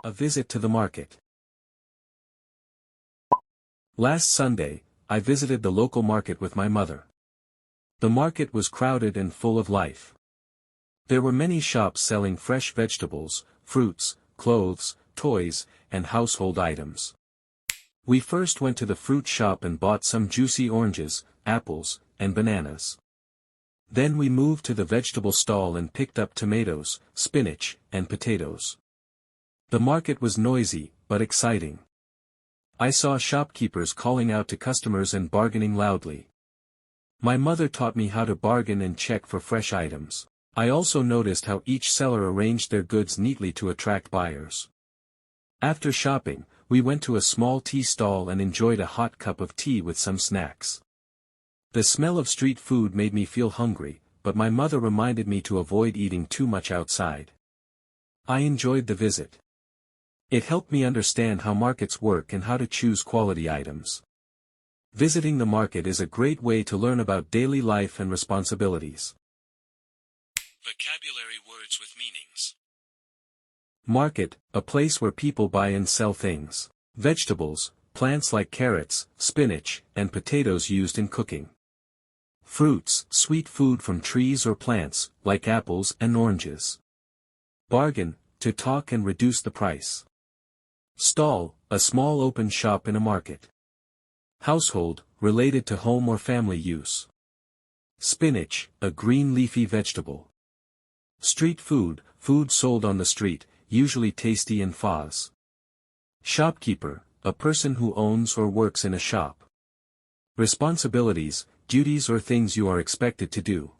A visit to the market. Last Sunday, I visited the local market with my mother. The market was crowded and full of life. There were many shops selling fresh vegetables, fruits, clothes, toys, and household items. We first went to the fruit shop and bought some juicy oranges, apples, and bananas. Then we moved to the vegetable stall and picked up tomatoes, spinach, and potatoes. The market was noisy, but exciting. I saw shopkeepers calling out to customers and bargaining loudly. My mother taught me how to bargain and check for fresh items. I also noticed how each seller arranged their goods neatly to attract buyers. After shopping, we went to a small tea stall and enjoyed a hot cup of tea with some snacks. The smell of street food made me feel hungry, but my mother reminded me to avoid eating too much outside. I enjoyed the visit. It helped me understand how markets work and how to choose quality items. Visiting the market is a great way to learn about daily life and responsibilities. Vocabulary words with meanings. Market, a place where people buy and sell things. Vegetables, plants like carrots, spinach, and potatoes used in cooking. Fruits, sweet food from trees or plants, like apples and oranges. Bargain, to talk and reduce the price. Stall, a small open shop in a market. Household, related to home or family use. Spinach, a green leafy vegetable. Street food, food sold on the street, usually tasty and faz. Shopkeeper, a person who owns or works in a shop. Responsibilities, duties or things you are expected to do.